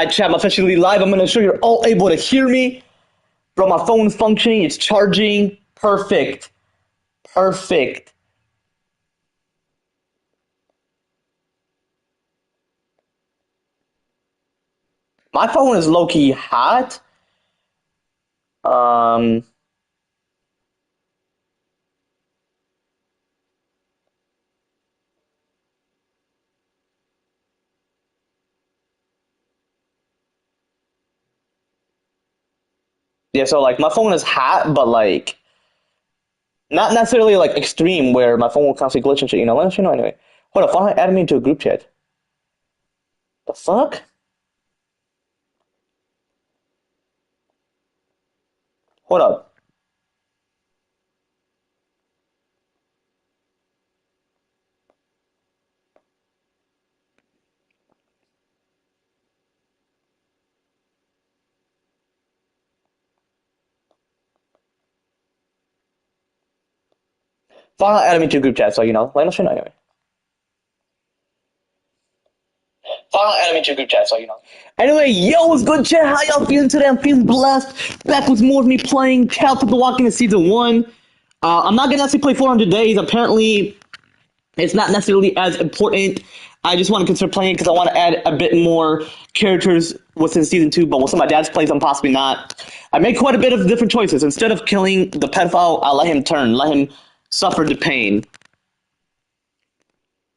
Chat, I'm officially live. I'm gonna show you're all able to hear me. Bro, my phone's functioning. It's charging. Perfect. Perfect. My phone is low-key hot. Um, yeah, so like my phone is hot, but like not necessarily like extreme where my phone will constantly glitch and shit, Let us know anyway. Hold up, finally add me into a group chat. The fuck? Hold up. Finally add me to a group chat, so Let us know anyway. Finally add me to a group chat, so Anyway, yo, what's good, chat? How y'all feeling today? I'm feeling blessed. Back with more of me playing Telltale The Walking Dead Season 1. I'm not gonna actually play 400 days. Apparently, it's not necessarily as important. I just want to consider playing it because I want to add a bit more characters within Season 2, but with some of my dad's plays, I'm possibly not. I made quite a bit of different choices. Instead of killing the pedophile, I let him turn, let him suffer the pain.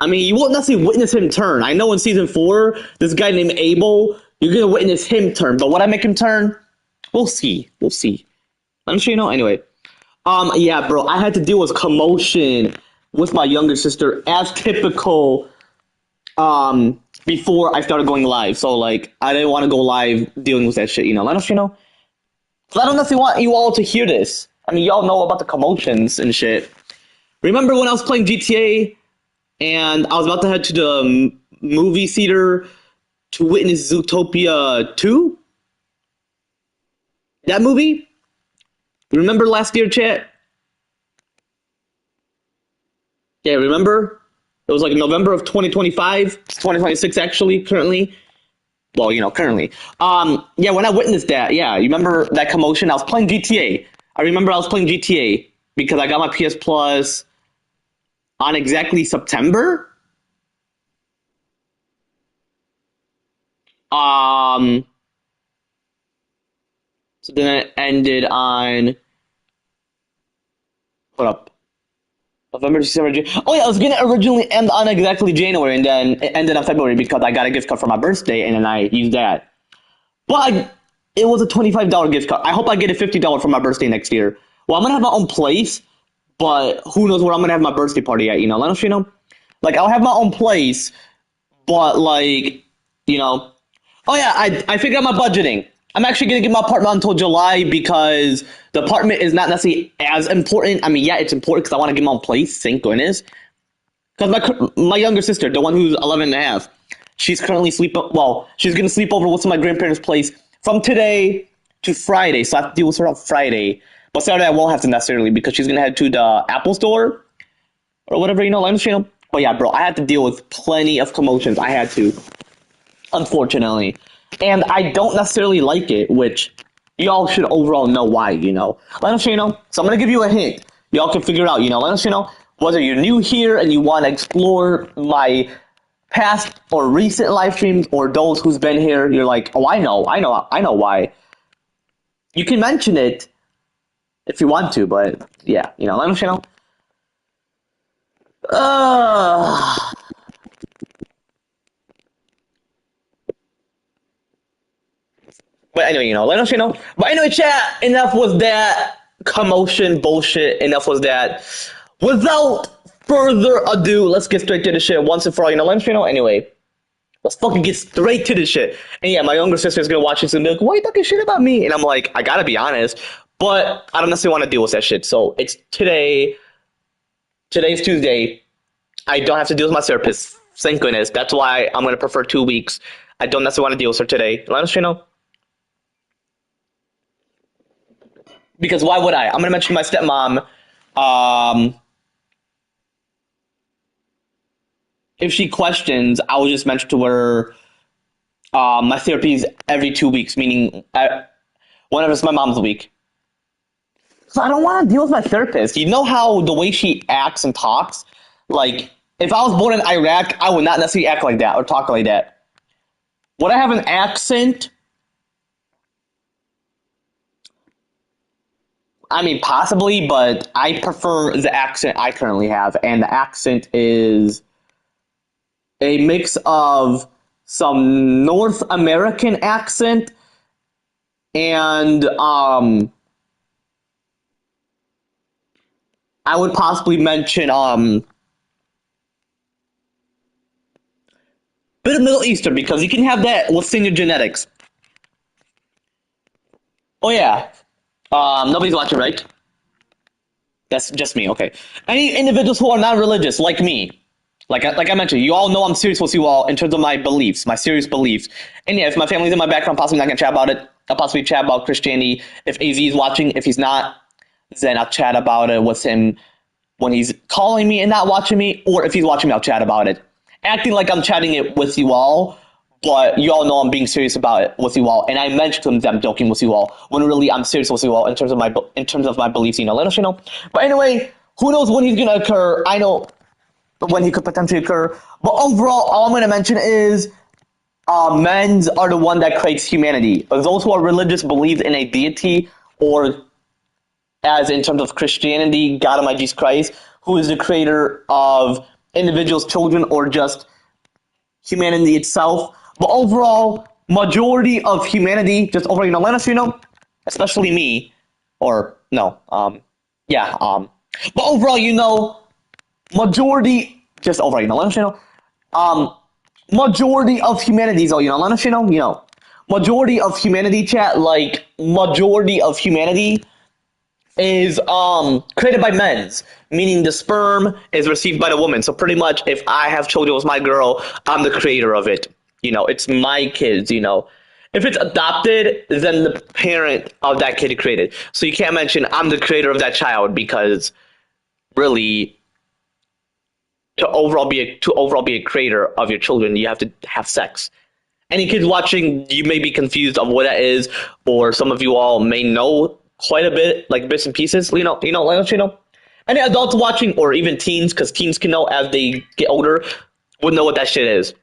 I mean, you won't necessarily witness him turn. I know in Season 4, this guy named Abel, you're going to witness him turn, but would I make him turn? We'll see. We'll see. I'm sure you know. Anyway. Yeah, bro, I had to deal with commotion with my younger sister as typical, before I started going live. So, like, I didn't want to go live dealing with that shit, Let us, 'Cause I don't necessarily want you all to hear this. I mean, y'all know about the commotions and shit. Remember when I was playing GTA and I was about to head to the movie theater to witness Zootopia 2? That movie? Remember last year, chat? Yeah, remember? It was like November of 2025, 2026 actually, currently. Well, currently. Yeah, when I witnessed that, yeah, you remember that commotion? I was playing GTA. I remember I was playing GTA because I got my PS Plus on exactly September. Um, so then it ended on, hold up, November, December, January. Oh yeah, I was gonna originally end on exactly January, and then it ended on February because I got a gift card for my birthday, and then I used that. But it was a $25 gift card. I hope I get a $50 for my birthday next year. Well, I'm gonna have my own place, but who knows where I'm gonna have my birthday party at? Let us Like I'll have my own place, but like you know. Oh yeah, I figured out my budgeting. I'm actually gonna get my apartment until July because the apartment is not necessarily as important. I mean, yeah, it's important because I want to get my own place. Thank goodness. Because my younger sister, the one who's 11 and a half, she's currently she's gonna sleep over with my grandparents' place from today to Friday. So I have to deal with her on Friday. But Saturday I won't have to necessarily because she's gonna head to the Apple store or whatever, But yeah, bro, I had to deal with plenty of commotions. I had to, unfortunately. And I don't necessarily like it, which y'all should overall know why, Let us So I'm gonna give you a hint. Y'all can figure it out, Let us whether you're new here and you want to explore my past or recent live streams, or those who's been here, you're like, oh, I know why. You can mention it if you want to, but yeah, let us Uh, but anyway, let us But anyway, chat, enough with that commotion bullshit. Enough with that. Without further ado, let's get straight to the shit once and for all. Let us Anyway, let's fucking get straight to the shit. And yeah, my younger sister's gonna watch this and be like, why are you talking shit about me? And I'm like, I gotta be honest, but I don't necessarily want to deal with that shit. So it's today. Today's Tuesday. I don't have to deal with my therapist. Thank goodness. That's why I'm gonna prefer 2 weeks. I don't necessarily want to deal with her today. Let us Because why would I? I'm gonna mention my stepmom. Um, if she questions, I will just mention to her My therapy is every 2 weeks, meaning whenever it's my mom's week. So I don't want to deal with my therapist. You know how the way she acts and talks? Like, if I was born in Iraq, I would not necessarily act like that or talk like that. Would I have an accent? I mean, possibly, but I prefer the accent I currently have, and the accent is a mix of some North American accent and I would possibly mention bit of Middle Eastern because you can have that within your genetics. Oh yeah, nobody's watching, right? That's just me. Okay. Any individuals who are not religious, like me, like I mentioned, you all know I'm serious with you all in terms of my beliefs, my serious beliefs. And yeah, if my family's in my background, possibly not gonna chat about it. I'll possibly chat about Christianity. If AZ is watching, if he's not, then I'll chat about it with him when he's calling me and not watching me, or if he's watching me, I'll chat about it. Acting like I'm chatting it with you all, but you all know I'm being serious about it with you all. And I mentioned to him that I'm joking with you all, when really I'm serious with you all in terms of my beliefs. Let us know. But anyway, who knows when he's gonna occur? I know when he could potentially occur. But overall, all I'm gonna mention is men's are the one that creates humanity. Those who are religious believe in a deity, or as in terms of Christianity, God Almighty Jesus Christ, who is the creator of individuals, children, or just humanity itself. But overall, majority of humanity, just over, let us, especially me, or no, yeah, but overall, majority, just over, let us, um, majority of humanity, so, let us, majority of humanity, chat, like, majority of humanity is created by men's, meaning the sperm is received by the woman. So pretty much, if I have children with my girl, I'm the creator of it. It's my kids. If it's adopted, then the parent of that kid created. So you can't mention I'm the creator of that child because really, to overall be a creator of your children, you have to have sex. Any kids watching, you may be confused of what that is, or some of you all may know quite a bit, like bits and pieces. Let us Any adults watching, or even teens, because teens can know as they get older, would know what that shit is.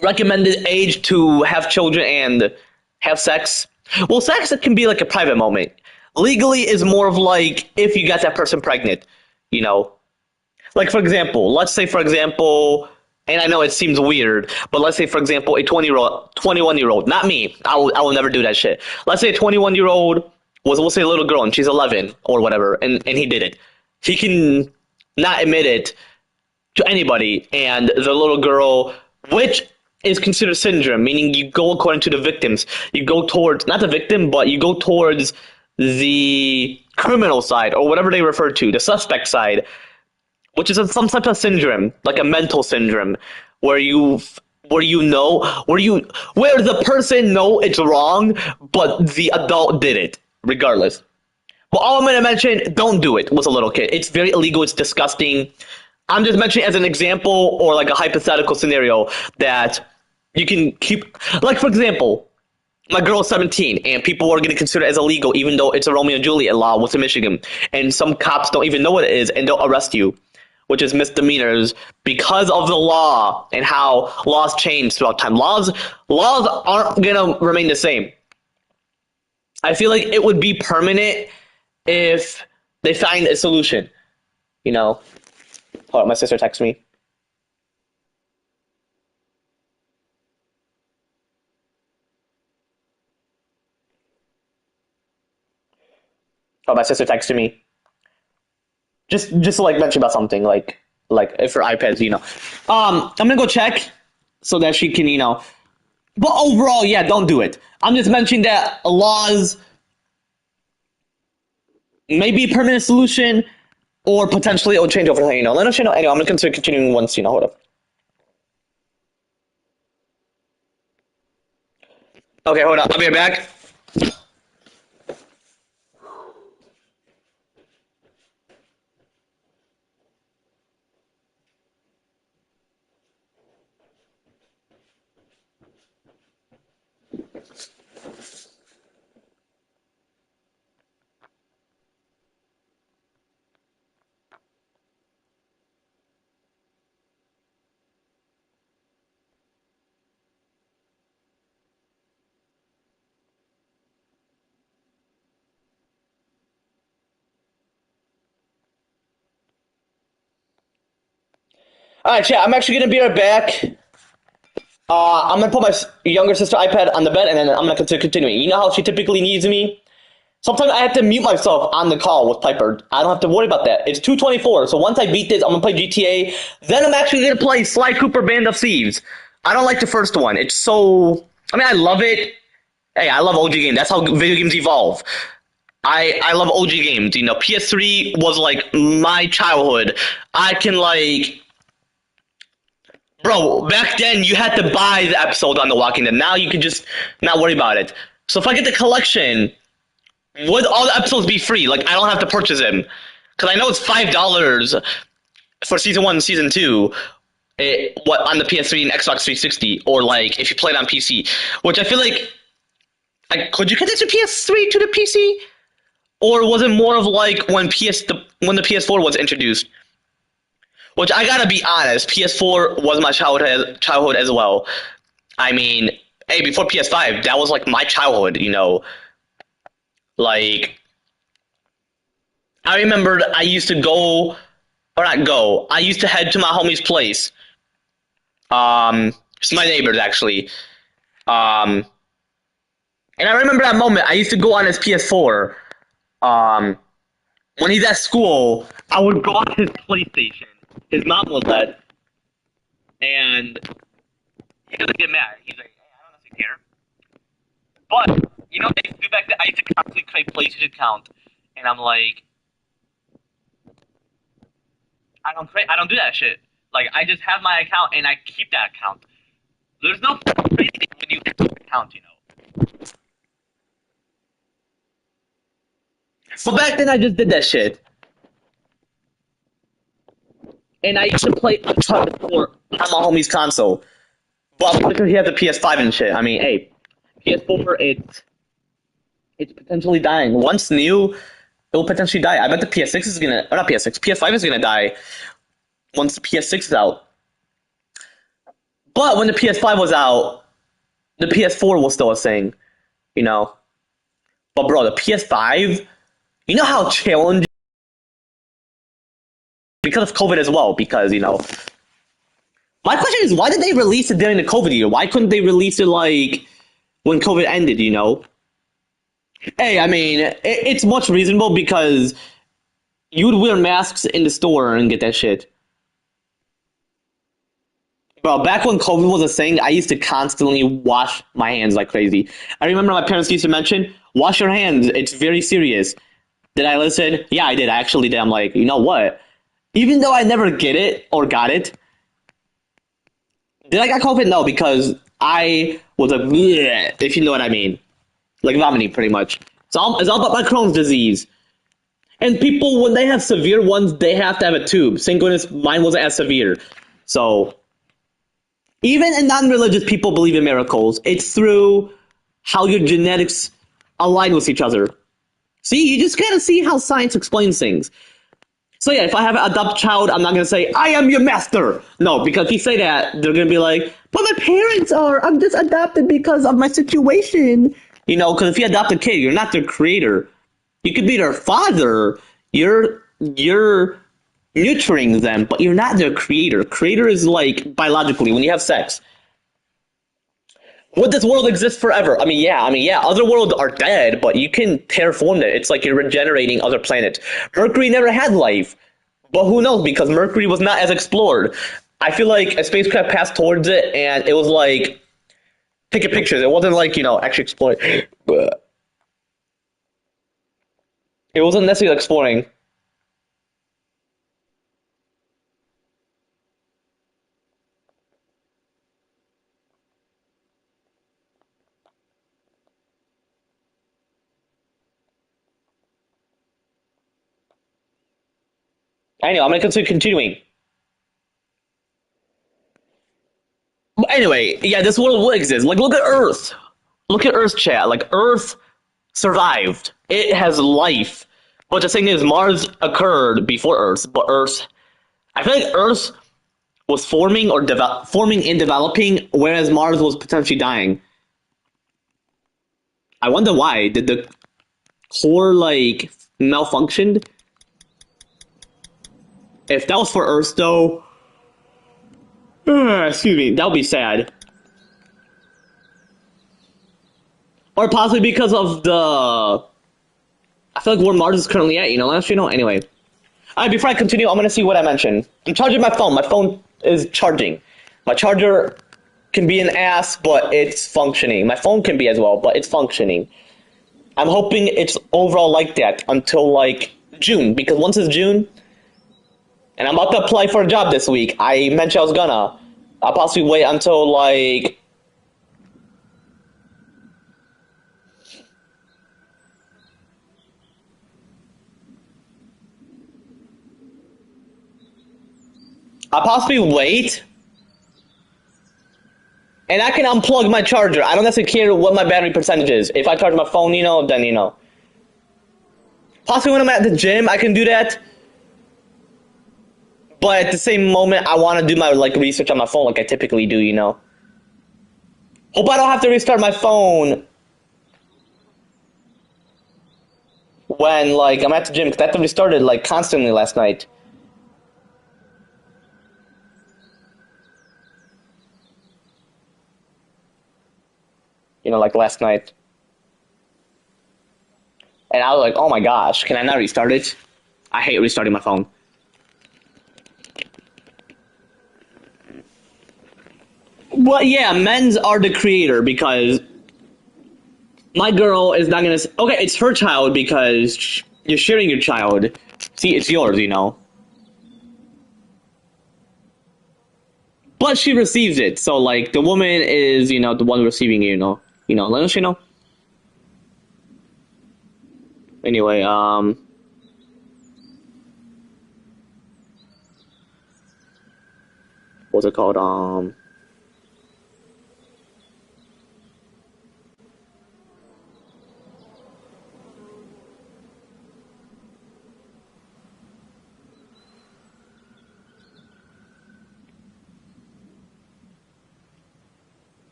Recommended age to have children and have sex. Well, sex it can be like a private moment. Legally is more of like if you got that person pregnant, you know, like, for example, let's say, for example, and I know it seems weird, but let's say, for example, a 21-year-old, not me, I will never do that shit. Let's say a 21-year-old was, we'll say, a little girl, and she's 11 or whatever, and he did it. He can not admit it to anybody, and the little girl, which is considered syndrome, meaning you go according to the victims. You go towards, not the victim, but you go towards the criminal side, or whatever they refer to, the suspect side, which is some type of syndrome, like a mental syndrome, where where the person know it's wrong, but the adult did it regardless. But all I'm gonna mention, don't do it with a little kid. It's very illegal. It's disgusting. I'm just mentioning as an example or like a hypothetical scenario that you can keep. Like, for example, my girl is 17 and people are going to consider it as illegal even though it's a Romeo and Juliet law within Michigan, and some cops don't even know what it is and they'll arrest you, which is misdemeanors because of the law and how laws change throughout time. Laws aren't going to remain the same. I feel like it would be permanent if they find a solution, you know. Hold on, my sister texted me. Oh, my sister texted me. Just to like mention about something like if her iPads, I'm gonna go check so that she can, But overall, yeah, don't do it. I'm just mentioning that laws may be a permanent solution, or potentially it will change over time. Let us know. Anyway, I'm gonna consider continuing once. Hold up. Okay, hold up. I'll be right back. Alright, chat, I'm actually gonna be right back. I'm gonna put my younger sister iPad on the bed, and then I'm gonna continue. You know how she typically needs me? Sometimes I have to mute myself on the call with Piper. I don't have to worry about that. It's 2:24, so once I beat this, I'm gonna play GTA. Then I'm actually gonna play Sly Cooper Band of Thieves. I don't like the first one. It's so... I mean, I love it. Hey, I love OG games. That's how video games evolve. I love OG games. You know, PS3 was like my childhood. I can like... Bro, back then you had to buy the episode on The Walking Dead. Now you can just not worry about it. So if I get the collection... would all the episodes be free? Like, I don't have to purchase them. Because I know it's $5 for Season 1 and Season 2 on the PS3 and Xbox 360, or, like, if you play it on PC. Which I feel like could you connect the PS3 to the PC? Or was it more of, like, when the PS4 was introduced? Which, I gotta be honest, PS4 was my childhood as well. I mean, hey, before PS5, that was, like, my childhood, you know? Like, I remembered I used to go, or not go, I used to head to my homie's place. It's my neighbors, actually. And I remember that moment, I used to go on his PS4. When he's at school, I would go on his PlayStation. His mom would let. And he doesn't get mad. He's like, hey, I don't necessarily care. But, you know, I used to do back then, I used to constantly create PlayStation account, and I'm like, I don't do that shit. Like, I just have my account and I keep that account. There's no crazy thing when you have an account, you know. But back then I just did that shit. And I used to play Uncharted 4 on my homie's console. But because he has a PS5 and shit, I mean, hey, PS4, it's potentially dying. Once new, it will potentially die. I bet the PS6 is gonna, or not PS6, PS5 is gonna die once the PS6 is out. But when the PS5 was out, the PS4 was still a thing, you know. But bro, the PS5, you know how challenging, because of COVID as well, because, you know. My question is, why did they release it during the COVID year? Why couldn't they release it, like, when COVID ended, you know? Hey, I mean, it's much reasonable because you would wear masks in the store and get that shit. Bro, back when COVID was a thing, I used to constantly wash my hands like crazy. I remember my parents used to mention, wash your hands, it's very serious. Did I listen? Yeah, I did. I actually did. I'm like, you know what? Even though I never get it or got it, did I get COVID? No, because I was a bleh, if you know what I mean. Like vomiting, pretty much. It's all about my Crohn's disease. And people, when they have severe ones, they have to have a tube. Thank goodness mine wasn't as severe. So, even in non-religious people believe in miracles. It's through how your genetics align with each other. See, you just gotta see how science explains things. So yeah, if I have an adopted child, I'm not gonna say, I am your master! No, because if you say that, they're gonna be like, but my parents are, I'm just adopted because of my situation. You know, because if you adopt a kid, you're not their creator. You could be their father. You're nurturing them, but you're not their creator. Creator is like biologically when you have sex. Would this world exist forever? I mean, yeah. Other worlds are dead, but you can terraform it. It's like you're regenerating other planets. Mercury never had life, but who knows? Because Mercury was not as explored. I feel like a spacecraft passed towards it, and it was like taking pictures. It wasn't like, you know, actually exploring. It wasn't necessarily exploring. Anyway, I'm gonna continue continuing. But anyway, yeah, this world will exist. Like, look at Earth. Look at Earth, chat. Like, Earth survived. It has life. But the thing is, Mars occurred before Earth, but Earth... I feel like Earth was forming and developing, whereas Mars was potentially dying. I wonder why. Did the core, like, malfunctioned? If that was for Earth, though... Excuse me, that would be sad. Or possibly because of the... I feel like where Mars is currently at, you know? Last you know, anyway. Alright, before I continue, I'm gonna see what I mentioned. I'm charging my phone. My phone is charging. My charger can be an ass, but it's functioning. My phone can be as well, but it's functioning. I'm hoping it's overall like that until, like, June. Because once it's June, and I'm about to apply for a job this week. I mentioned I was gonna. I'll possibly wait until, like... I'll possibly wait. And I can unplug my charger. I don't necessarily care what my battery percentage is. If I charge my phone, you know, then you know. Possibly when I'm at the gym, I can do that. But at the same moment, I want to do my like research on my phone like I typically do, you know. Hope I don't have to restart my phone when like I'm at the gym, because I have to restart it like constantly last night. You know, like last night. And I was like, oh my gosh, can I not restart it? I hate restarting my phone. Well, yeah, men's are the creator because my girl is not gonna. Okay, it's her child because you're sharing your child. See, it's yours, you know. But she receives it, so like the woman is, you know, the one receiving it, you know. Let us know. Anyway, what's it called?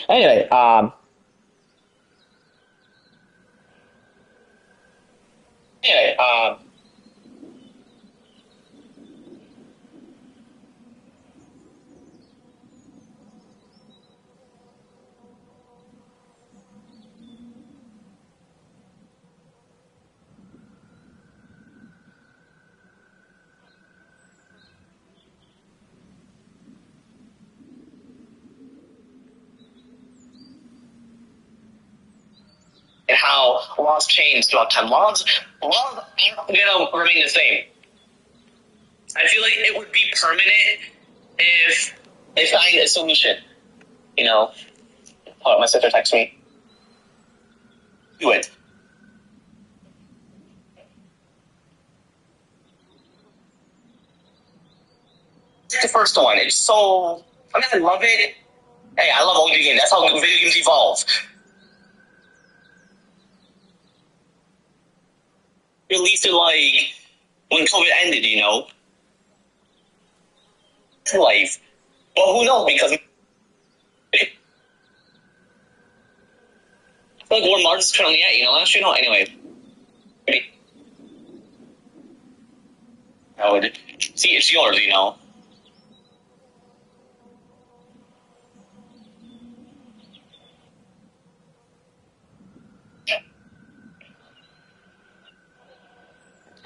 Anyway, anyway, and how laws change throughout time. Laws are gonna remain the same. I feel like it would be permanent if they find a solution. You know, oh, my sister texts me. Do it. The first one, it's so. I mean, I love it. Hey, I love old video games. That's how video games evolve. Released it like when COVID ended, you know. Life, but who knows? Because I feel like where Mars is currently at, you know. Last you know, anyway. I would see it's yours, you know.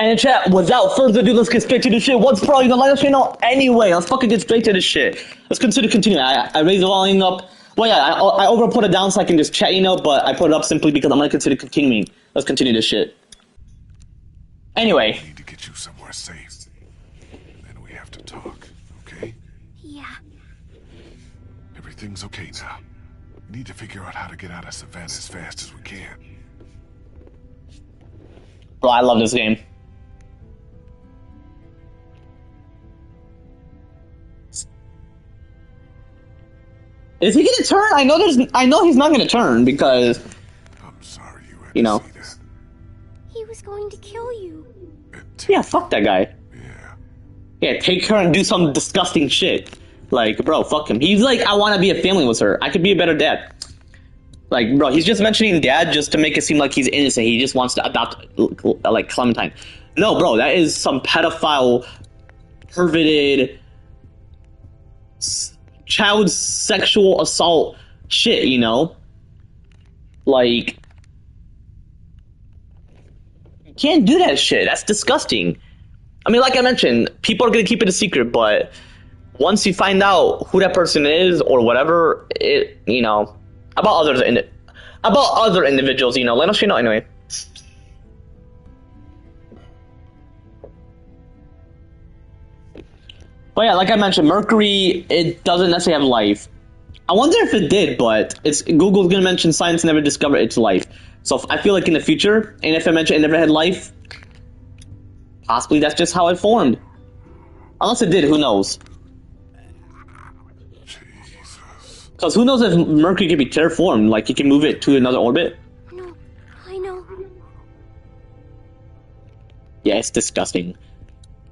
And in chat, without further ado, let's get straight to the shit. What's probably gonna let us know anyway? Let's fucking get straight to the shit. Let's continue. I raised the volume up. Well, yeah, I over put it down so I can just chat, you know, but I put it up simply because I'm gonna consider continuing. Let's continue this shit. Anyway. I need to get you somewhere safe. Then we have to talk, okay? Yeah. Everything's okay now. We need to figure out how to get out of Savannah as fast as we can. Bro, I love this game. Is he gonna turn? I know he's not gonna turn because I'm sorry you know. See that. He was going to kill you. And Yeah, fuck that guy. yeah, Yeah, take her and do some disgusting shit. Like, bro, fuck him. He's like, I want to be a family with her. I could be a better dad. Like, bro, he's just mentioning dad just to make it seem like he's innocent. He just wants to adopt, like, Clementine. No, bro, that is some pedophile, perverted, child sexual assault shit, you know? Like, you can't do that shit. That's disgusting. I mean, like I mentioned, people are gonna keep it a secret, but once you find out who that person is or whatever, it, you know, about other individuals, you know, let us know anyway. But yeah, like I mentioned, Mercury, it doesn't necessarily have life. I wonder if it did, but Google's gonna mention science never discovered its life. So I feel like in the future, and if I mention it never had life, possibly that's just how it formed. Unless it did, who knows? Jesus. Because who knows if Mercury can be terraformed, like you can move it to another orbit? No, I know. Yeah, it's disgusting.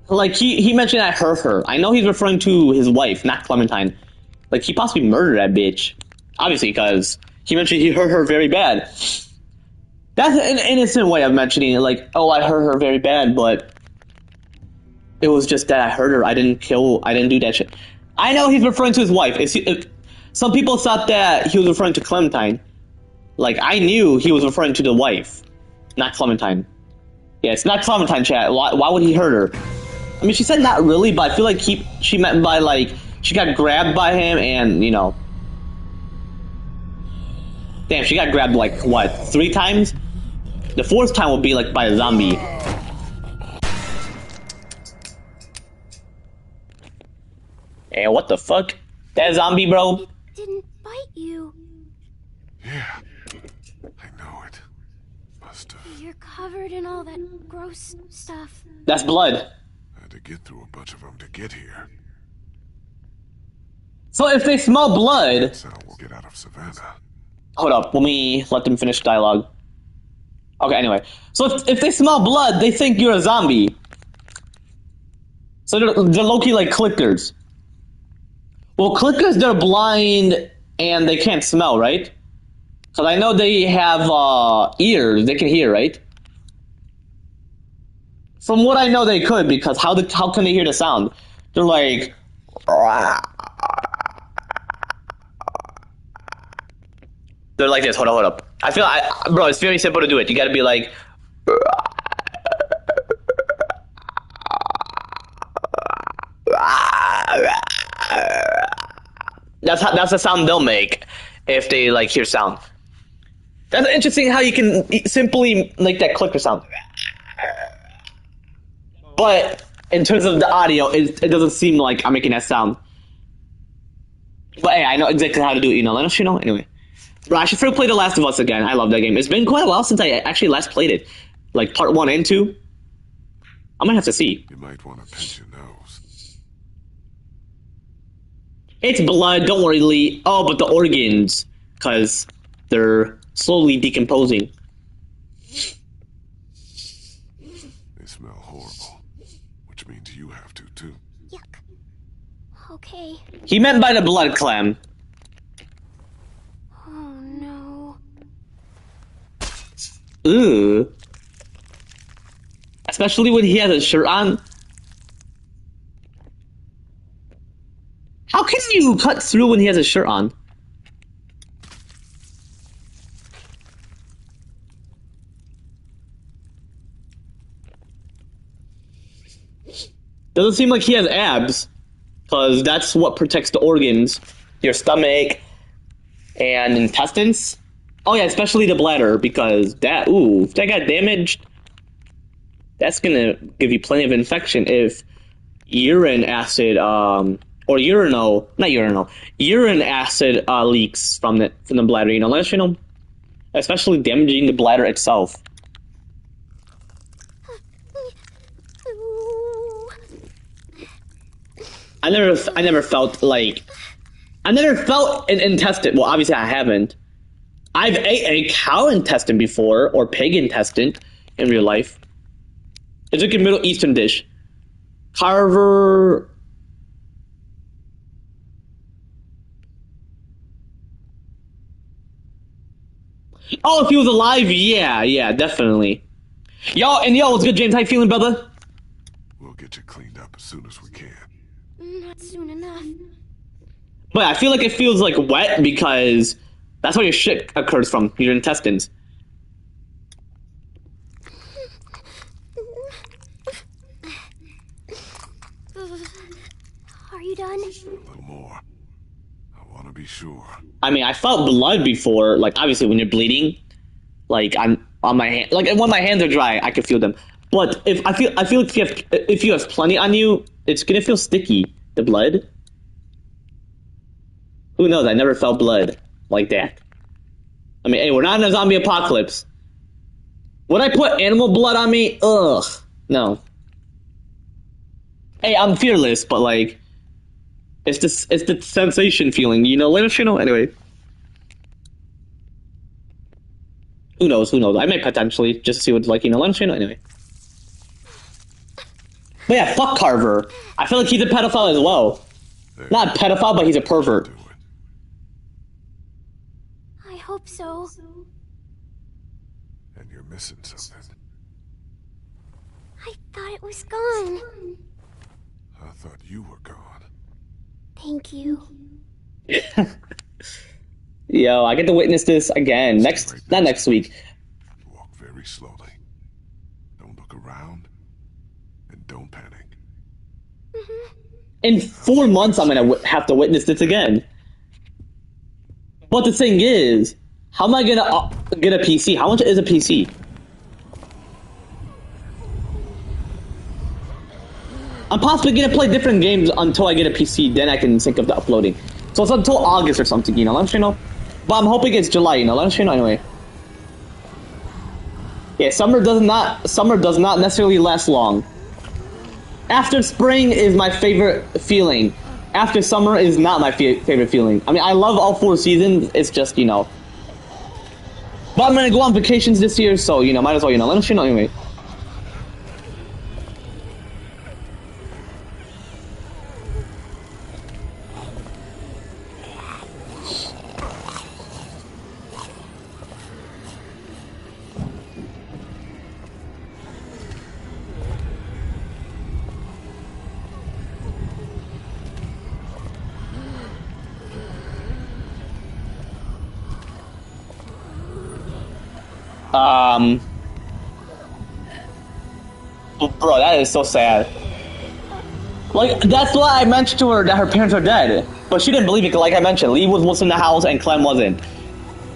Like, he mentioned I hurt her. I know he's referring to his wife, not Clementine. Like, he possibly murdered that bitch. Obviously, because he mentioned he hurt her very bad. That's an innocent way of mentioning it. Like, oh, I hurt her very bad, but it was just that I hurt her. I didn't do that shit. I know he's referring to his wife. Some people thought that he was referring to Clementine. Like, I knew he was referring to the wife, not Clementine. Yeah, it's not Clementine, chat. Why would he hurt her? I mean, she said not really, but I feel like she meant by, like, she got grabbed by him and, you know. Damn, she got grabbed, like, what, 3 times? The 4th time would be, like, by a zombie. Hey, what the fuck? That zombie, bro? It didn't bite you. Yeah, I know it. Must have. You're covered in all that gross stuff. That's blood. Had to get through a bunch of them to get here. So if they smell blood... That's how we'll get out of Savannah. Hold up, let me let them finish dialogue. Okay, anyway. So if they smell blood, they think you're a zombie. So they're low-key like clickers. Well, clickers, they're blind and they can't smell, right? Because I know they have ears, they can hear, right? From what I know, they could, because how can they hear the sound? They're like... They're like this. Hold up. Bro, it's very simple to do it. You gotta be like... That's the sound they'll make if they, like, hear sound. That's interesting how you can simply make that clicker sound. But in terms of the audio, it doesn't seem like I'm making that sound. But hey, I know exactly how to do it, you know. Let us know anyway. Bro, I should play The Last of Us again. I love that game. It's been quite a while since I actually last played it. Like, part 1 and 2. I might have to see. You might want to pinch your nose. It's blood, don't worry, Lee. Oh, but the organs. Because they're slowly decomposing. They smell horrible. Which means you have to, too. Yuck. Okay. He meant by the blood, Clem. Oh no. Ugh. Especially when he has a shirt on. How can you cut through when he has a shirt on? Doesn't seem like he has abs, because that's what protects the organs. Your stomach and intestines. Oh yeah, especially the bladder, because if that got damaged, that's gonna give you plenty of infection if urine acid, urine acid leaks from the bladder, you know, especially damaging the bladder itself. I never felt an intestine. Well, obviously I haven't. I've ate a cow intestine before, or pig intestine in real life. It's like a Middle Eastern dish. Carver. Oh, if he was alive, yeah, definitely. Yo, what's good, James? How you feeling, brother? We'll get you cleaned up as soon as we can. Not soon enough. But I feel like it feels like wet because that's where your shit occurs from, your intestines. Are you done? A little more. I want to be sure. I mean, I felt blood before, like obviously when you're bleeding, like on my hand, like when my hands are dry, I can feel them. But if I feel like if you have plenty on you, it's gonna feel sticky. The blood. Who knows? I never felt blood like that. I mean, hey, we're not in a zombie apocalypse. Would I put animal blood on me? Ugh, no. Hey, I'm fearless, but like, it's the sensation feeling, you know? Let us know anyway. Who knows? Who knows? I may potentially just to see what like, you know. Let us know anyway. But yeah, fuck Carver. I feel like he's a pedophile as well. There. Not a pedophile, but he's a pervert. Do it. I hope so. And you're missing something. I thought it was gone. I thought you were gone. Thank you. Yo, I get to witness this again not next week. Walk very slowly. Don't look around. And don't panic. In 4 months, I'm gonna have to witness this again. But the thing is, how am I gonna get a PC? How much is a PC? I'm possibly gonna play different games until I get a PC. Then I can think of the uploading. So it's until August or something, you know. Let us know. But I'm hoping it's July, you know. Let us know anyway. Yeah, summer does not necessarily last long. After spring is my favorite feeling. After summer is not my favorite feeling. I mean, I love all 4 seasons. It's just, you know. But I'm gonna go on vacations this year, so, you know, might as well, you know. Let us know anyway. Bro, that is so sad. Like, that's why I mentioned to her that her parents are dead. But she didn't believe it, like I mentioned. Lee was in the house and Clem wasn't.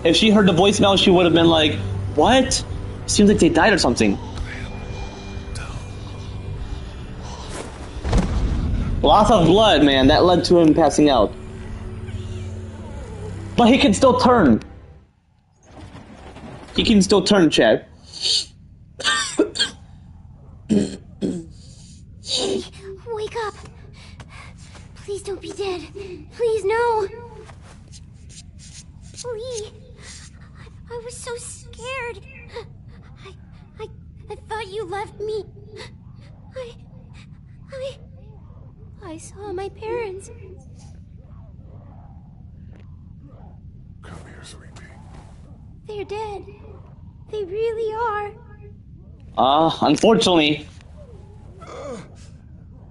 If she heard the voicemail, she would have been like, what? Seems like they died or something. Lots of blood, man. That led to him passing out. But he can still turn. He can still turn, Chad. Hey, wake up. Please don't be dead. Please, no. Lee, I was so scared. I thought you left me. I saw my parents. Come here, sweetie. They're dead. They really are. Unfortunately.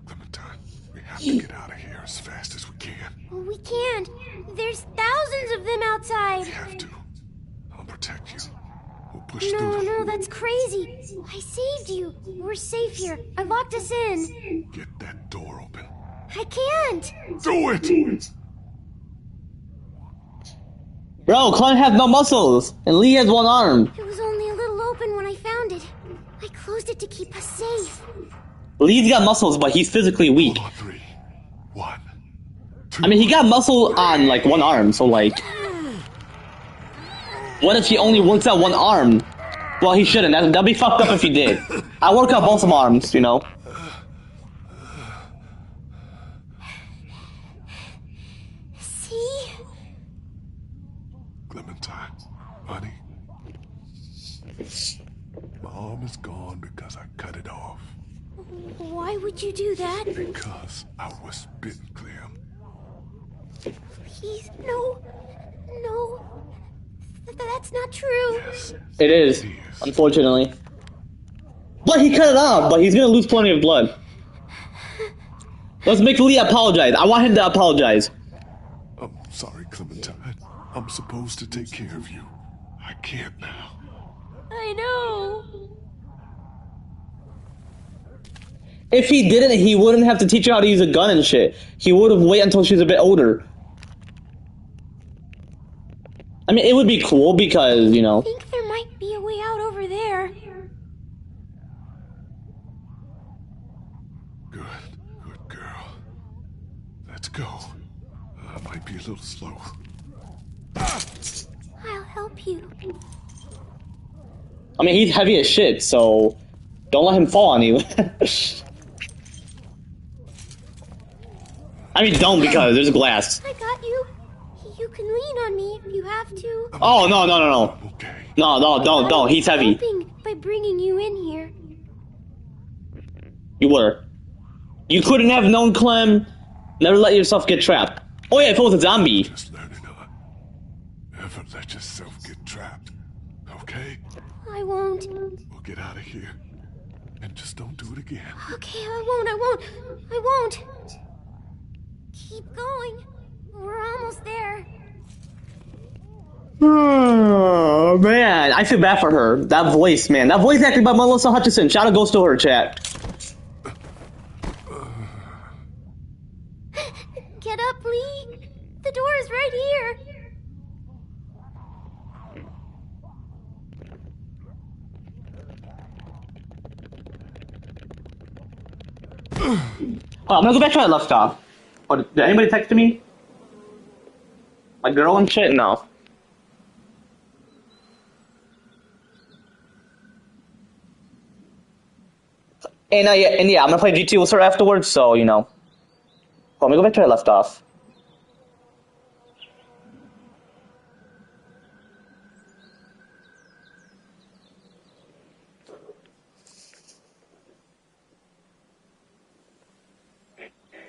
Clementine, we have to get out of here as fast as we can. Well, we can't. There's thousands of them outside. We have to. I'll protect you. We'll push No, through them. no, that's crazy. I saved you. We're safe here. I locked us in. Get that door open. I can't. Do it! Bro, Clem has no muscles, and Lee has one arm. It was only a little open when I found it. I closed it to keep us safe. Lee's got muscles, but he's physically weak. On 3, 1, 2. I mean, he got muscle on, like, one arm, so, like... What if he only works out one arm? Well, he shouldn't. That'd be fucked up if he did. I work out both of my arms, you know? See? Clementine, honey. My arm is gone because I cut it off. Why Why would you do that? Because I was bitten, Clem. Please, no. No. That's not true. Yes, It is, it is. unfortunately. But he cut it off, but he's gonna lose plenty of blood. Let's make Lee apologize. I want him to apologize. I'm sorry, Clementine. I'm supposed to take care of you. I can't now. I know. If he didn't, he wouldn't have to teach her how to use a gun and shit. He would have waited until she was a bit older. I mean, it would be cool because, you I know. think there might be a way out over there. Good girl. Let's go. I might be a little slow. I'll help you. I mean, he's heavy as shit, so don't let him fall on you. I mean, don't because there's glass. I got you. You can lean on me if you have to. Oh, no. Okay. No, don't. He's heavy. Helping by bringing you in here. You were. You couldn't have known, Clem. Never let yourself get trapped. Oh yeah, if it was a zombie. Just learning not. Never let yourself get trapped. Okay? I won't. We'll get out of here. And just don't do it again. Okay, I won't. Keep going. We're almost there. Oh, man. I feel bad for her. That voice, man. That voice acted by Melissa Hutchison. Shout out goes to her, chat. Get up, Lee. The door is right here. Oh, I'm gonna go back to where I left off. Oh, did anybody text me? My girl and shit? No. And yeah, I'm gonna play GT with her afterwards, so, you know. Oh, let me go back to where I left off.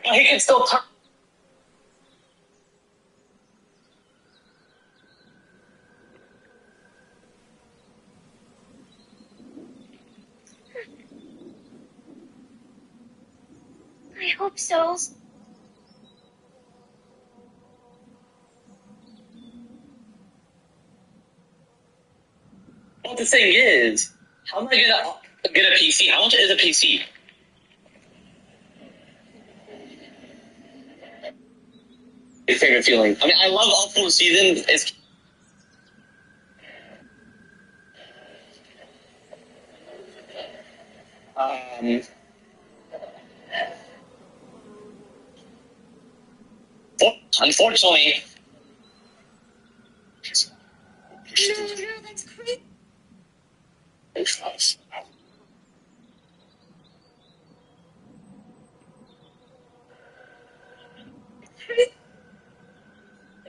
He can still turn. I hope so. Well, the thing is, how am I gonna get a PC? How much is a PC? Your favorite feeling? I mean, I love all 4 seasons. It's um. Unfortunately. No, that's crazy.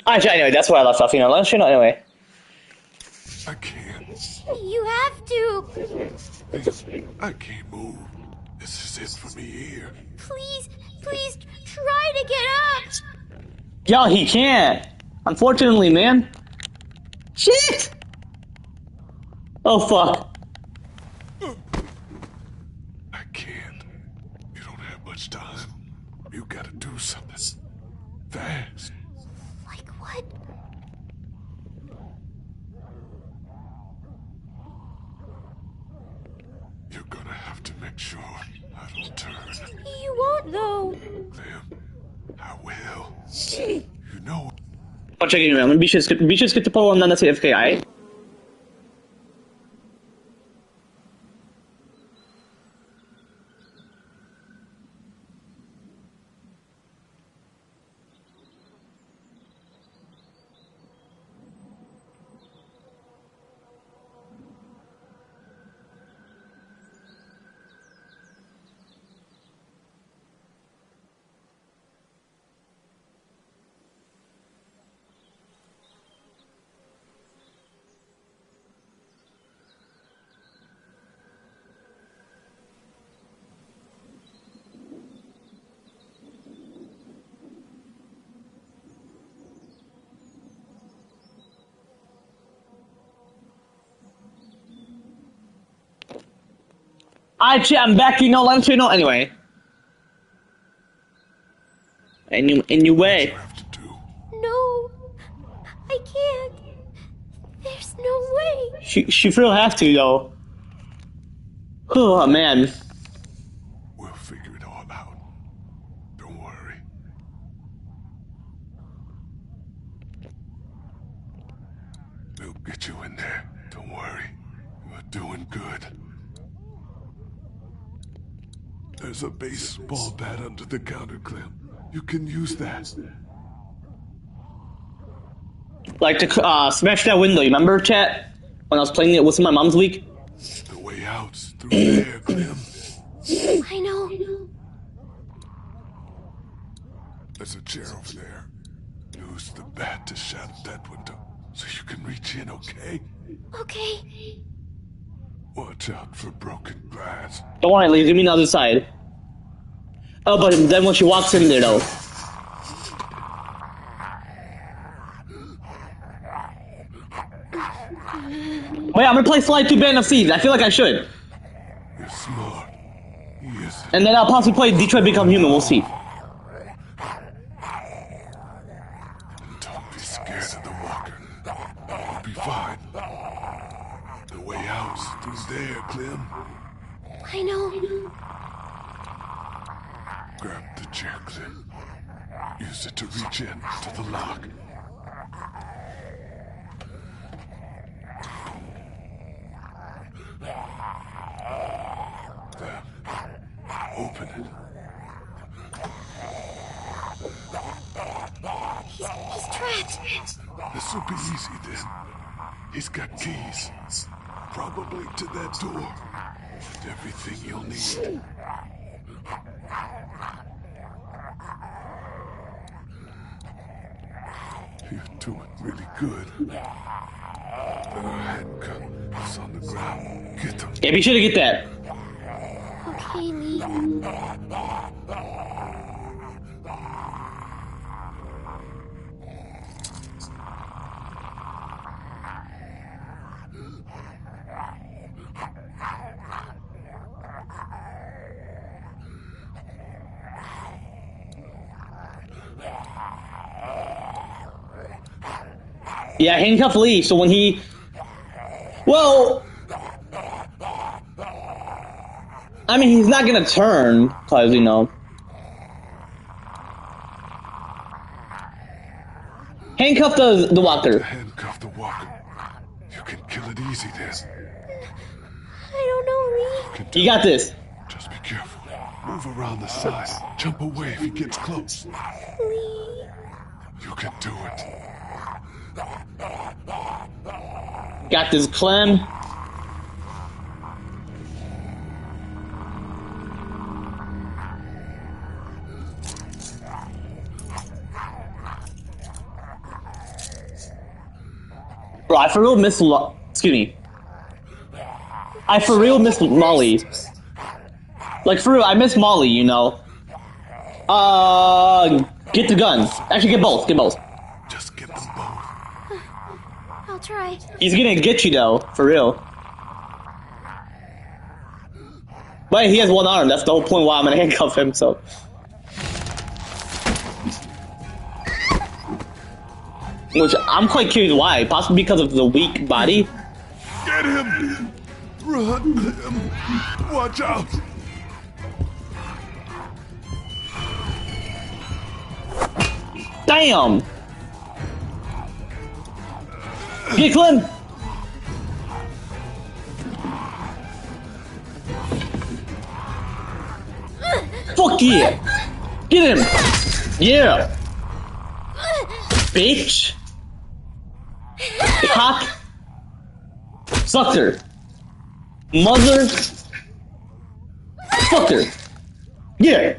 Actually, anyway, that's where I left off. You know, let's know anyway. I can't. You have to. I can't move. This is it for me here. Please try to get up. Yo, he can't. Unfortunately, man. Shit. Oh fuck. I can't. You don't have much time. You gotta do something. Fast. Like what? You're gonna have to make sure I don't turn. You won't though. Clem, I will. You know I'll check in around. Bicho skip to pull on nada CFK, alright? I'm back, you know, let you know anyway. What Anyway. you have to do. No, I can't. There's no way. She will have to, though. Oh, man. We'll figure it all out. Don't worry. We'll get you in there. Don't worry. You're doing good. There's a baseball bat under the counter, Clem. You can use that. Like to smash that window, you remember, chat? When I was playing it with my mom's week? The way out's through there, Clem. I know. There's a chair over there. Use the bat to shatter that window so you can reach in, okay? Okay. Watch out for broken glass. Don't worry, Lee, give me the other side. Oh, but then when she walks in there, though. Wait, I'm gonna play Slide 2 Band of Seeds. I feel like I should. You're smart. Yes. And then I'll possibly play Detroit Become Human. We'll see. Don't be scared of the walker. You'll be fine. The way out's through there, Clem. I know. Grab the chair, Clem. Use it to reach in to the lock. There. Open it. He's trapped. This'll be easy then. He's got keys. Probably to that door. And everything you'll need. You're doing really good. There are handcuffs on the ground. Get them. Yeah, be sure to get that. Okay, Lee. Yeah, handcuff Lee, so when he... Well... I mean, he's not gonna turn, cause, you know... Handcuff the walker. Handcuff the walker. You can kill it easy then. I don't know, Lee. You got this. Just be careful. Move around the side. Jump away if he gets close. Lee. You can do it. Got this, Clem. Bro, I for real miss excuse me. I for real miss Molly. Like for real, I miss Molly, you know. Get the guns. Actually, get both. Get both. Just get them both. I'll try. He's gonna get you though, for real. But he has one arm. That's the whole point why I'm gonna handcuff him. So. Which I'm quite curious why. Possibly because of the weak body. Get him! Run, Clem. Watch out! Damn! Get Clem! Fuck yeah! Get him! Yeah! Bitch! Cock! Sucker! Mother! Fucker! Yeah!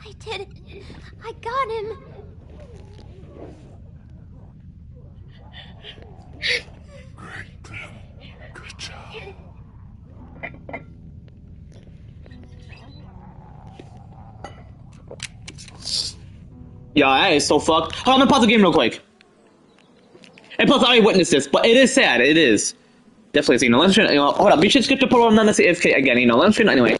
I did it. I got him. Great, Clem. Good job. Yeah, that is so fucked. Hold on, I'm gonna pause the game real quick. Hey, plus, I witnessed this, but it is sad. It is definitely. You know, let's hold up. We should skip the part where I'm not necessarily AFK again. You know, let's anyway.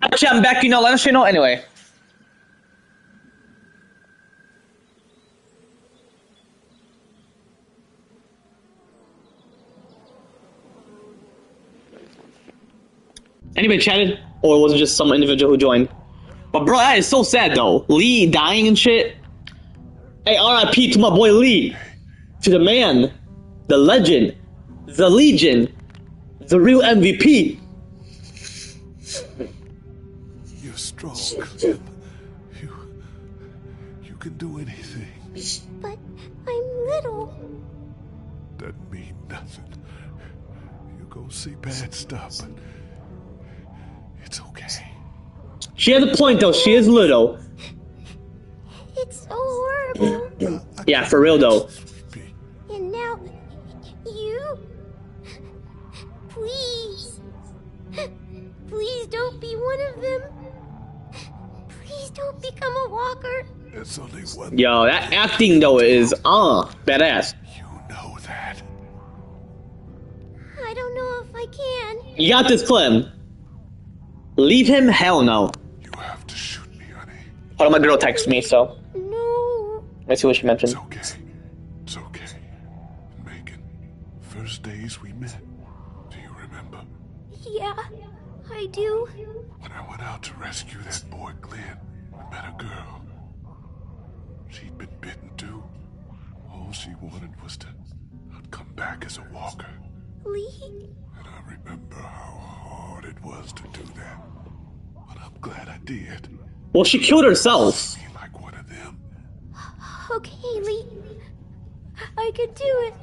Actually, I'm back. You know, let's anyway. Anybody chatted? Or was it just some individual who joined? But bro, that is so sad though. Lee dying and shit. Hey, RIP to my boy Lee. To the man, the legend, the legion, the real MVP. You're strong, Clem. You can do anything. But I'm little. Doesn't mean nothing. You go see bad stuff, but it's okay. She has a point though, she is little. It's so horrible. Yeah, for real though. And now, you? Please. Please don't be one of them. Please don't become a walker. It's only one. Yo, that acting though is badass. You know that. I don't know if I can. You got this, Clem. Leave him? Hell no. You have to shoot me, honey. Hold on, my girl texted me, so No. let's see what she mentioned. It's okay. It's okay. Megan, first days we met. Do you remember? Yeah, I do. When I went out to rescue that boy Glenn, I met a girl. She'd been bitten too. All she wanted was to not come back as a walker. Lee? And I remember how hard it was to do that. But I'm glad I did. Well, she killed herself. Be like one of them. Okay, Lee. I can do it.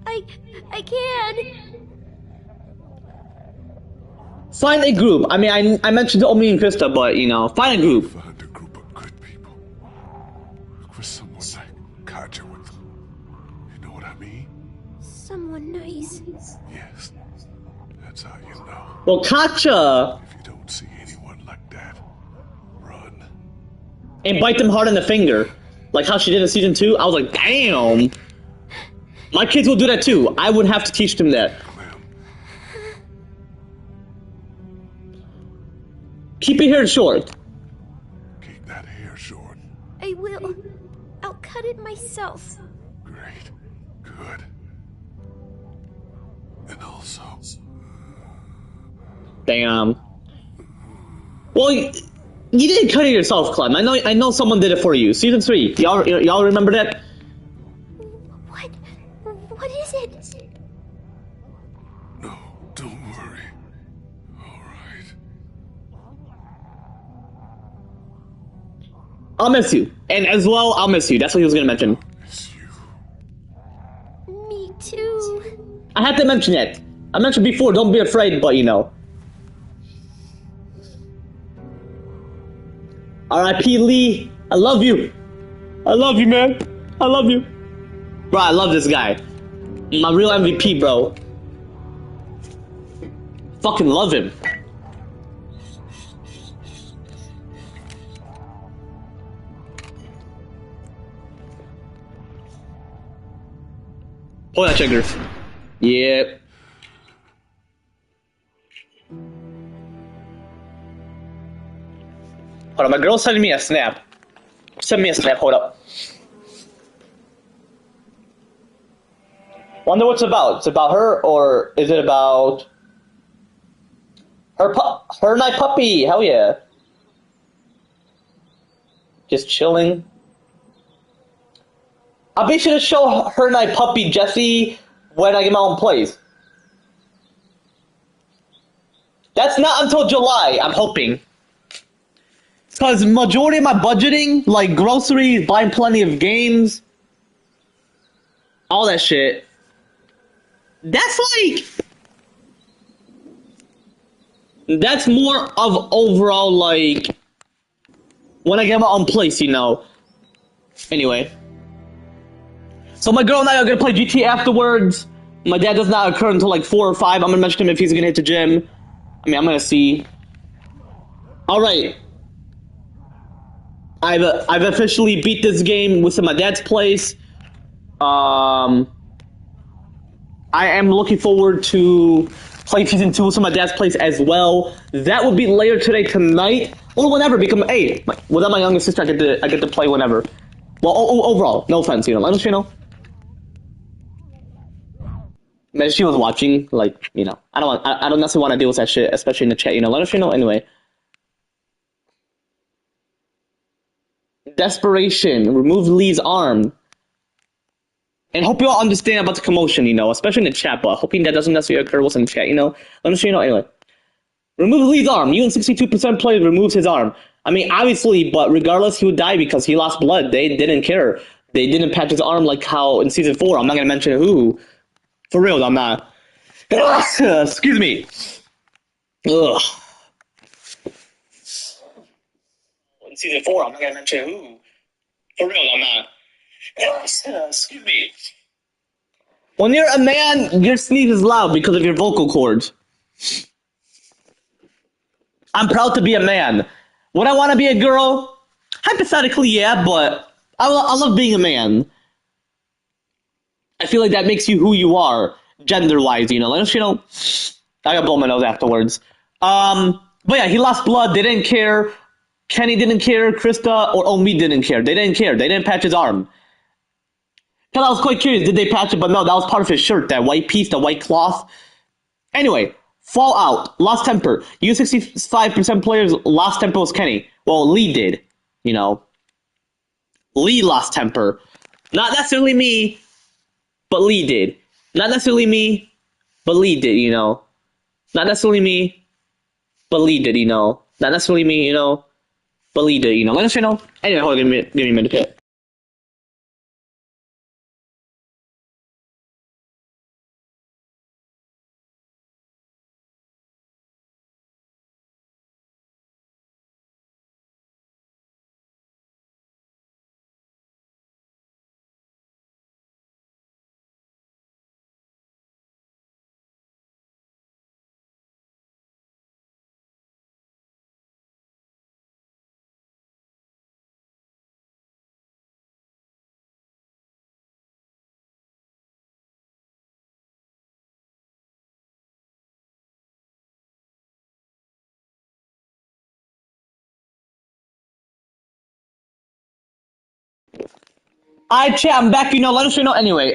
I can. Find a group. I mean, I mentioned Omi and Krista, but you know, find a group. Find a group of good people. Look for someone like Katja with. You know what I mean? Someone nice. Yes. That's how you know. Well, Katja, If you don't see anyone like that, run. and bite them hard in the finger, like how she did in season 2. I was like, damn. My kids will do that too. I would have to teach them that. Clem, Keep your hair short. keep that hair short. I will. I'll cut it myself. Great. Good. And also, Damn. Well, you didn't cut it yourself, Clem. I know someone did it for you. Season 3. Y'all remember that? What? What is it? no, don't worry. All right. I'll miss you. And as well, I'll miss you. That's what he was gonna mention. It's you. Me too. I had to mention it. I mentioned before, don't be afraid, but you know. R.I.P. Lee. I love you. I love you, man. I love you. Bro, I love this guy. My real MVP, bro. Fucking love him. Oh, that checker. Yep. Hold on, my girl's sending me a snap. Send me a snap, hold up. Wonder what it's about. It's about her, or is it about... Her and I puppy. Hell yeah. Just chilling. I'll be sure to show her and I puppy Jesse when I get my own place. That's not until July, I'm hoping. Because majority of my budgeting, like groceries, buying plenty of games, all that shit, that's that's more of overall, like, when I get my own place, you know. Anyway. So my girl and I are gonna play GT afterwards. My dad does not occur until like 4 or 5. I'm gonna mention him if he's gonna hit the gym. I mean, I'm gonna see. Alright. I've officially beat this game within my dad's place. I am looking forward to play season 2 with my dad's place as well. That will be later today, tonight, or whenever. Become without my younger sister, I get to play whenever. Well, overall, no offense, you know. Let us, you know. Man, she was watching, like, you know. I don't necessarily want to deal with that shit, especially in the chat, you know. Let us, you know. Anyway. Desperation. Remove Lee's arm. And hope you all understand about the commotion, you know, especially in the chat, but hoping that doesn't necessarily occur what's in the chat, you know. Let me show you know anyway. Remove Lee's arm. You and 62% players removes his arm. I mean, obviously, but regardless, he would die because he lost blood. They didn't care. They didn't patch his arm like how in season 4. I'm not gonna mention who. For real, I'm not. Excuse me. Ugh. In season 4, I'm not gonna mention who. For real, I'm not. Excuse me. When you're a man, your sneeze is loud because of your vocal cords. I'm proud to be a man. Would I want to be a girl? Hypothetically, yeah, but I love being a man. I feel like that makes you who you are, gender-wise, you know. Let us, you know. I got blow my nose afterwards. But yeah, he lost blood. They didn't care. Kenny didn't care. Krista or Omi didn't care. They didn't care. They didn't patch his arm. Because I was quite curious, did they patch it? But no, that was part of his shirt, that white piece, the white cloth. Anyway, Fallout, lost temper. You 65% players lost temper was Kenny. Well, Lee did, you know. Lee lost temper. Not necessarily me, but Lee did. Not necessarily me, but Lee did, you know. Not necessarily me, but Lee did, you know. Not necessarily me, you know, but Lee did, you know. Let us know. Anyway, hold on, give me a minute. Alright, chat, I'm back, you know. Let us know. Anyway,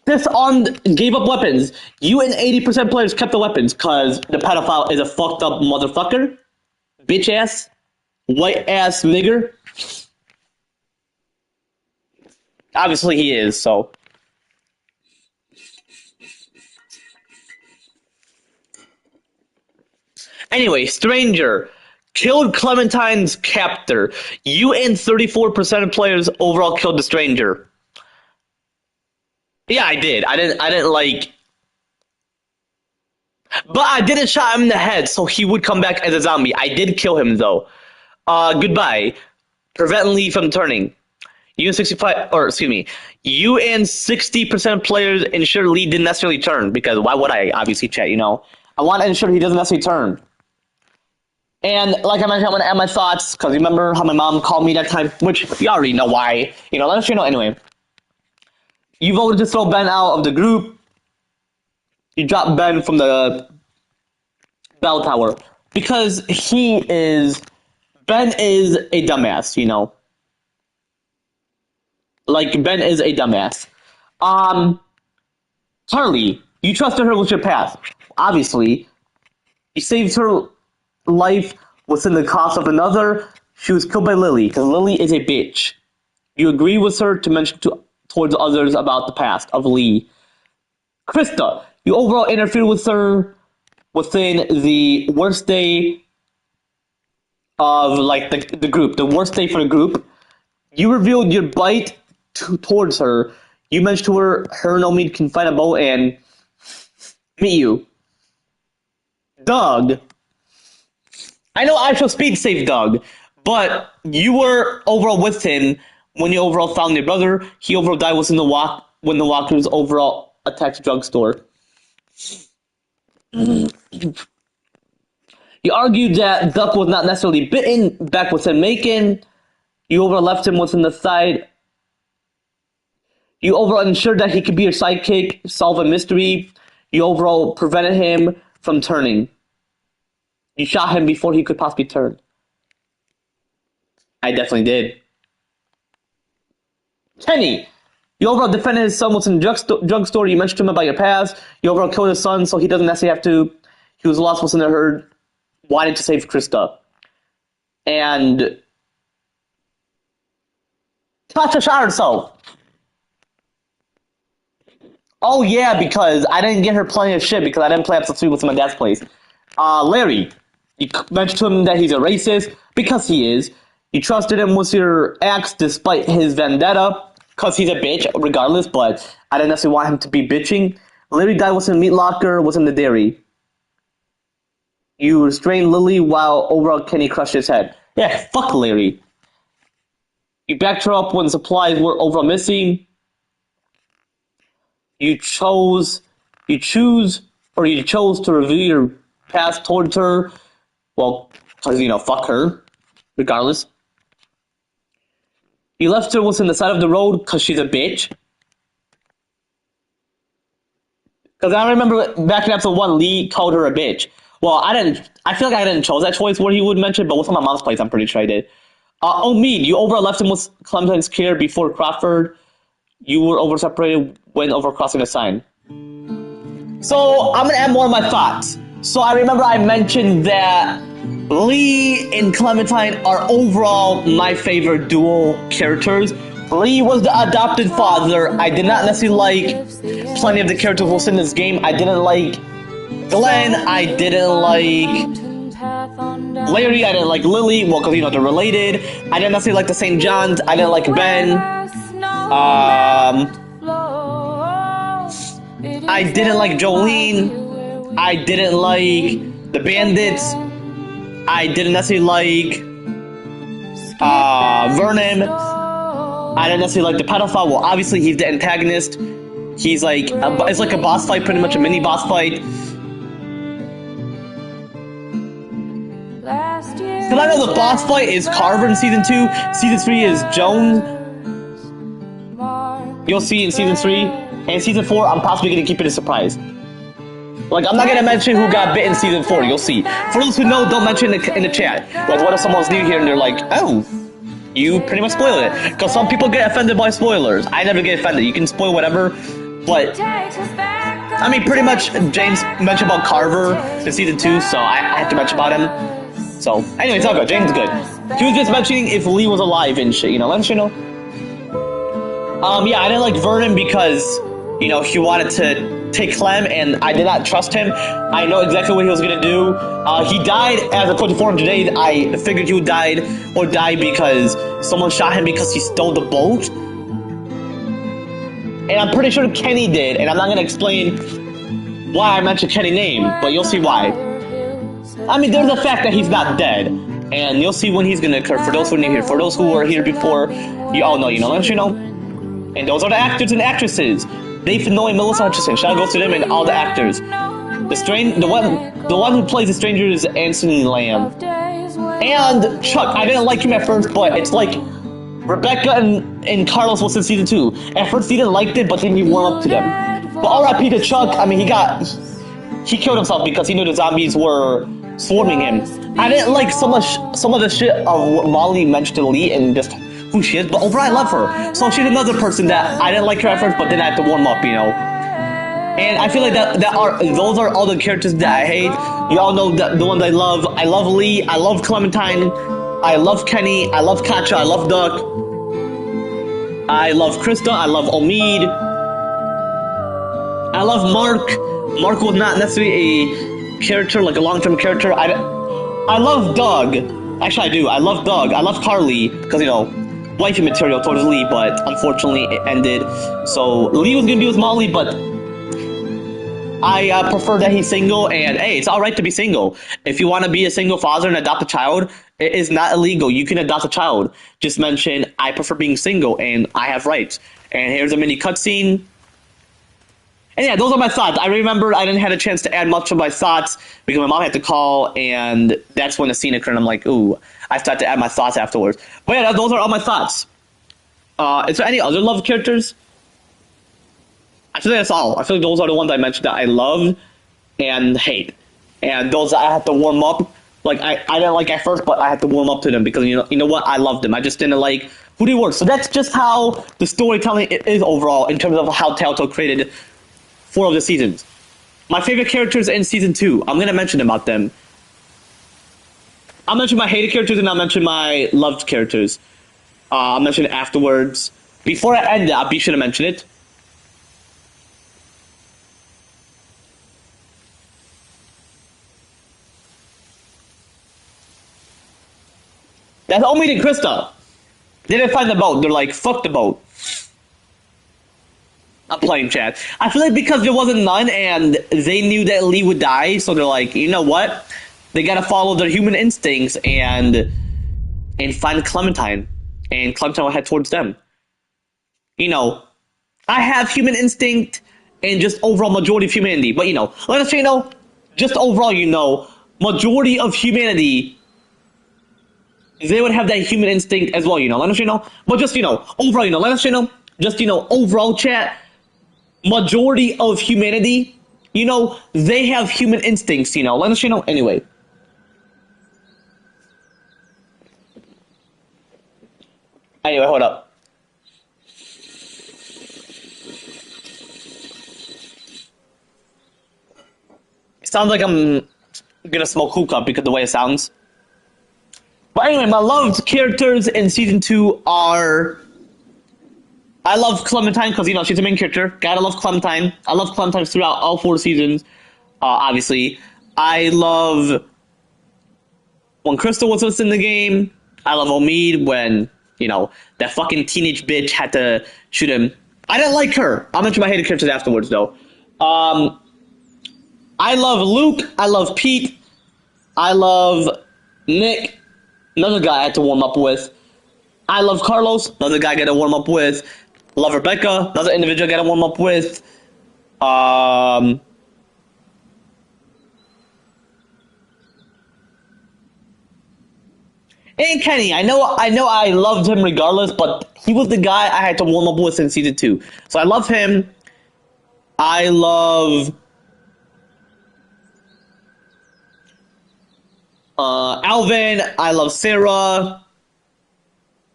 disarmed, gave up weapons. You and 80% players kept the weapons because the pedophile is a fucked up motherfucker. Bitch ass. White ass nigger. Obviously he is, so. Anyway, Stranger. Killed Clementine's captor. You and 34% of players overall killed the Stranger. Yeah, I did. I didn't like. But I didn't shot him in the head, so he would come back as a zombie. I did kill him though. Goodbye. Prevent Lee from turning. You and 65, or excuse me, you and 60% of players ensure Lee didn't necessarily turn, because why would I, obviously, chat, you know? I want to ensure he doesn't necessarily turn. And like I mentioned, I'm going to add my thoughts, because remember how my mom called me that time, which you already know why. You know, let us know anyway. You voted to throw Ben out of the group. You dropped Ben from the bell tower. Because Ben is a dumbass, you know? Like, Ben is a dumbass. Charlie, You trusted her with your past. Obviously, you saved her life within the cost of another. She was killed by Lily, because Lily is a bitch. You agree with her to mention towards others about the past of Lee. Krista, you overall interfered with her within the worst day of like the group, the worst day for the group. You revealed your bite towards her. You mentioned to her and Omid can find a boat and meet you. Doug. I know actual speed saved Doug, but you were overall with him when you overall found your brother. He overall died within the walk when the walkers overall attacked the drugstore. You argued that Duck was not necessarily bitten back within Macon. You overall left him within the side. You overall ensured that he could be your sidekick, solve a mystery. You overall prevented him from turning. You shot him before he could possibly turn. I definitely did. Kenny, you overall defended his son within the drugstore. You mentioned to him about your past. You overall killed his son so he doesn't necessarily have to. He was lost within the herd, wanting to save Krista. And Tasha shot herself. Oh yeah, because I didn't get her plenty of shit because I didn't play episode 3 within my dad's place. Larry, you mentioned to him that he's a racist because he is. You trusted him with your ex despite his vendetta because he's a bitch regardless, but I didn't necessarily want him to be bitching. Larry died within the meat locker, within the dairy. You restrained Lily while overall Kenny crushed his head. Yeah, fuck Larry. You backed her up when supplies were overall missing. You chose to reveal your past towards her. Well, because, fuck her. Regardless. You left her within the side of the road because she's a bitch. Because I remember back in episode 1, Lee called her a bitch. Well, I feel like I didn't choose that choice where he would mention, but within my mom's place, I'm pretty sure I did. Omid, you overall left him with Clementine's care before Crawford. You were over-separated when over-crossing the sign. So, I'm going to add more of my thoughts. So, I remember I mentioned that Lee and Clementine are overall my favorite dual characters. Lee was the adopted father. I did not necessarily like plenty of the characters within this game. I didn't like Glenn. I didn't like Larry. I didn't like Lily. Well, because, they're related. I didn't necessarily like the St. John's. I didn't like Ben. I didn't like Jolene. I didn't like the bandits. I didn't necessarily like Vernon. I didn't necessarily like the pedophile. Well, obviously he's the antagonist. He's like it's like a boss fight, pretty much a mini boss fight. Because I know the boss fight is Carver in season 2. Season 3 is Jones. You'll see in season 3. And season 4, I'm possibly going to keep it a surprise. Like, I'm not going to mention who got bit in season 4. You'll see. For those who know, don't mention it in the chat. Like, what if someone's new here and they're like, oh, you pretty much spoiled it. Because some people get offended by spoilers. I never get offended. You can spoil whatever. But, I mean, pretty much, James mentioned about Carver in season 2, so I had to mention about him. So, anyway, it's all good. James is good. He was just mentioning if Lee was alive and shit, let you know. Yeah, I didn't like Vernon because, he wanted to take Clem, and I did not trust him. I know exactly what he was going to do. He died, as I told you before today, I figured he would die because someone shot him because he stole the boat. And I'm pretty sure Kenny did, and I'm not going to explain why I mentioned Kenny's name, but you'll see why. I mean, there's the fact that he's not dead, and you'll see when he's going to occur. For those who are new here, for those who were here before, you all know, don't you know? And those are the actors and actresses. Dave Noy and Melissa Hutchison. Shout out to them and all the actors. The one who plays the stranger is Anthony Lamb. And Chuck, I didn't like him at first, but it's like Rebecca and Carlos was in season 2. At first he didn't like it, but then he warmed up to them. But R.I.P. to Chuck. I mean, he killed himself because he knew the zombies were swarming him. I didn't like some of the shit of what Molly mentioned to Lee and just who she is, but overall I love her. So she's another person that I didn't like her at first, but then I had to warm up, And I feel like those are all the characters that I hate. You all know the ones I love. I love Lee. I love Clementine. I love Kenny. I love Katja. I love Duck. I love Krista. I love Omid. I love Mark. Mark was not necessarily a character, like a long-term character. I love Doug. Actually, I do. I love Doug. I love Carly because wifey material towards Lee, but unfortunately it ended. So Lee was gonna be with Molly, but I prefer that he's single, and hey, it's alright to be single. If you want to be a single father and adopt a child, it is not illegal. You can adopt a child. Just mention, I prefer being single, and I have rights. And here's a mini cutscene. And yeah, those are my thoughts. I remember I didn't have a chance to add much of my thoughts because my mom had to call, and that's when the scene occurred. And I'm like, ooh, I started to add my thoughts afterwards. But yeah, those are all my thoughts. Is there any other love characters? I feel like that's all. I feel like those are the ones I mentioned that I love and hate. And those I had to warm up. Like, I didn't like at first, but I had to warm up to them because, you know what? I loved them. I just didn't like who they were. So that's just how the storytelling is overall in terms of how Telltale created 4 of the seasons. My favorite characters in Season 2. I'm going to mention about them. I'll mention my hated characters and I'll mention my loved characters. I'll mention it afterwards. Before I end it, I'll be sure to mention it. That's Omid and Krista. They didn't find the boat. They're like, fuck the boat. I'm playing, chat. I feel like because there wasn't none and they knew that Lee would die, so they're like, you know what? They gotta follow their human instincts and find Clementine. And Clementine will head towards them. I have human instinct and just overall majority of humanity. But, let us say, just overall, majority of humanity, they would have that human instinct as well, let us know. But just, overall, let us know. Just, overall chat, majority of humanity, they have human instincts, let us know. Anyway. Anyway, hold up. It sounds like I'm gonna smoke hookah because of the way it sounds. But anyway, my loved characters in Season 2 are... I love Clementine because, she's the main character. Gotta love Clementine. I love Clementine throughout all 4 seasons, obviously. I love when Crystal was in the game. I love Omid when, that fucking teenage bitch had to shoot him. I didn't like her. I'll mention my hated characters afterwards, though. I love Luke. I love Pete. I love Nick. Another guy I had to warm up with. I love Carlos. Another guy I got to warm up with. Love Rebecca. Another individual I got to warm up with. And Kenny. I know I loved him regardless, but he was the guy I had to warm up with in Season 2. So I love him. I love... Alvin, I love Sarah.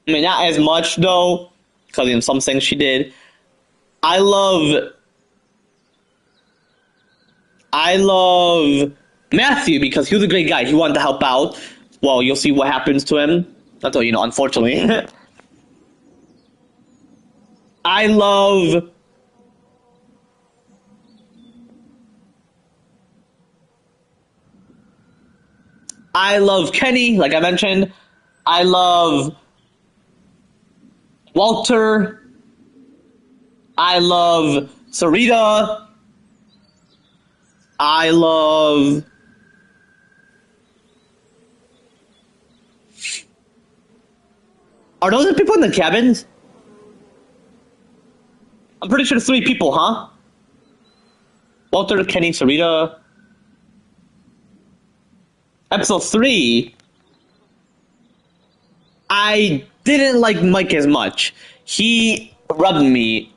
I mean, not as much, though, because in some things she did. I love Matthew, because he was a great guy. He wanted to help out. Well, you'll see what happens to him. That's all, unfortunately. I love... Kenny, like I mentioned. I love Walter. I love Sarita. I love... Are those the people in the cabins? I'm pretty sure 3 people, huh? Walter, Kenny, Sarita... Episode 3, I didn't like Mike as much. He rubbed me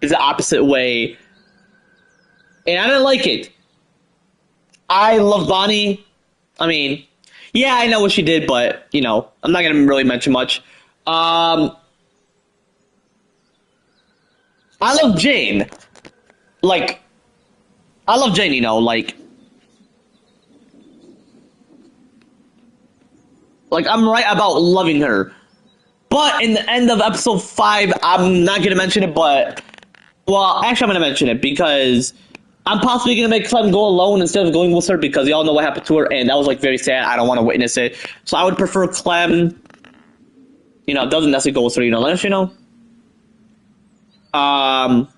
the opposite way, and I didn't like it. I love Bonnie. I mean, yeah, I know what she did, but, I'm not going to really mention much. I love Jane. like, I love Jane, you know, like I'm right about loving her. But in the end of episode 5, I'm not gonna mention it, but well, actually, I'm gonna mention it because I'm possibly gonna make Clem go alone instead of going with her because y'all know what happened to her, and that was like very sad. I don't want to witness it, so I would prefer Clem, you know, doesn't necessarily go with her. You know, let us, you know. Um.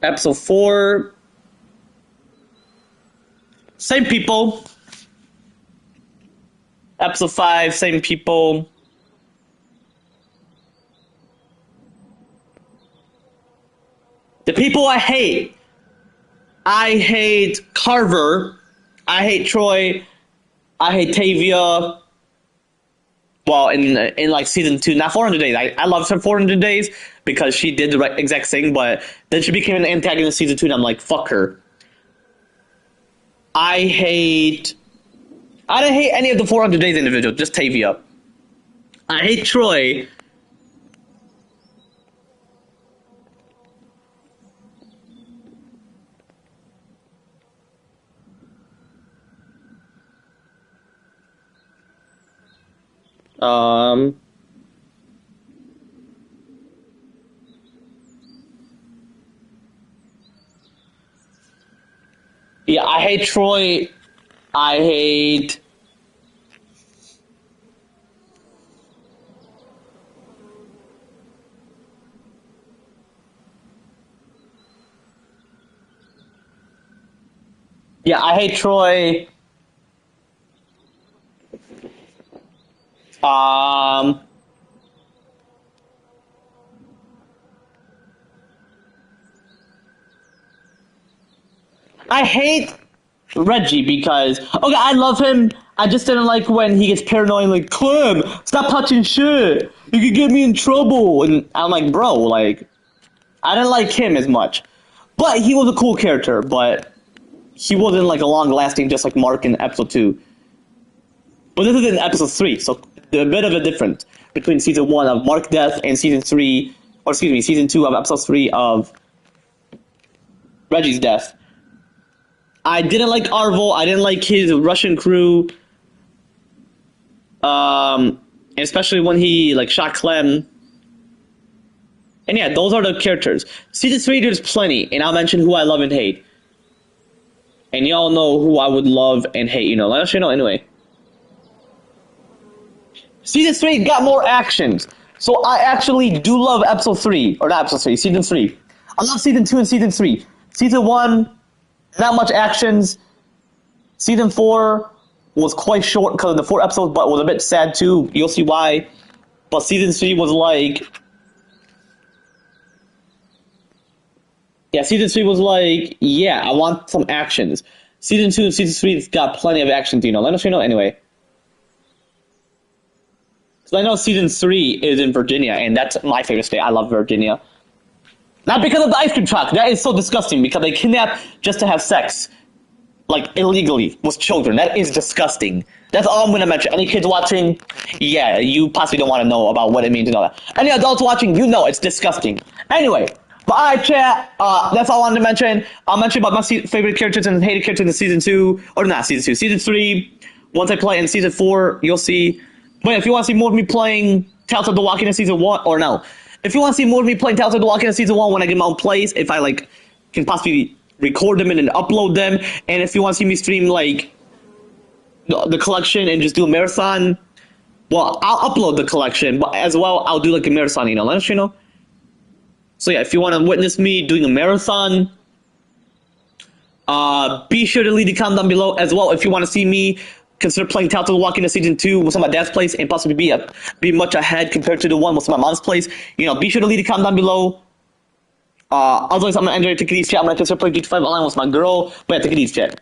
Episode 4. Same people. Episode 5, same people. The people I hate. I hate Carver. I hate Troy. I hate Tavia. Well, in like season 2, not 400 days. I loved her 400 days because she did the right exact thing, but then she became an antagonist in season 2, and I'm like, fuck her. I didn't hate any of the 400 days individuals, just Tavia. I hate Troy. Yeah, I hate Troy. I hate. Yeah, I hate Troy. Um, I hate Reggie because okay, I love him. I just didn't like when he gets paranoid, like Clem, stop touching shit. You could get me in trouble, and I'm like, bro, like, I didn't like him as much, but he was a cool character, but he wasn't like a long lasting, just like Mark in episode 2. But this is in episode 3, so there's a bit of a difference between season 1 of Mark death and season 3, or excuse me, season 2 of episode 3 of Reggie's death. I didn't like Arvo. I didn't like his Russian crew. Especially when he like shot Clem. And yeah, those are the characters. Season 3, there's plenty, and I'll mention who I love and hate. And y'all know who I would love and hate, you know. Let us know anyway. Season 3 got more actions. So I actually do love episode 3. Or not episode 3, season 3. I love season 2 and season 3. Season 1, not much actions. Season 4 was quite short because of the 4 episodes, but was a bit sad too. You'll see why. But season 3 was like... Yeah, season 3 was like, yeah, I want some actions. Season 2 and season 3 has got plenty of action, you know. Let us know anyway. Because I know season 3 is in Virginia, and that's my favorite state. I love Virginia. Not because of the ice cream truck. That is so disgusting, because they kidnap just to have sex. Like, illegally, with children. That is disgusting. That's all I'm going to mention. Any kids watching, yeah, you possibly don't want to know about what it means and all that. Any adults watching, you know it's disgusting. Anyway, but alright, chat, that's all I wanted to mention. I'll mention about my favorite characters and hated characters in season 2, or not season 2, season 3. Once I play in season 4, you'll see. But if you want to see more of me playing Telltale The Walking in season 1, or no. If you want to see more of me playing Telltale The Walking in season 1 when I get my own plays, if I, like, can possibly record them and then upload them, and if you want to see me stream, like, the collection and just do a marathon, well, I'll upload the collection, but as well, I'll do, like, a marathon, you know, let us, you know. So yeah, if you want to witness me doing a marathon, be sure to leave a comment down below as well. If you want to see me consider playing Telltale Walking in season 2 with some of my dad's plays and possibly be much ahead compared to the one with some of my mom's plays, you know, be sure to leave a comment down below. Otherwise, I'm gonna enjoy take it easy chat. I'm gonna consider playing GTA 5 online with my girl, but yeah, take it easy chat.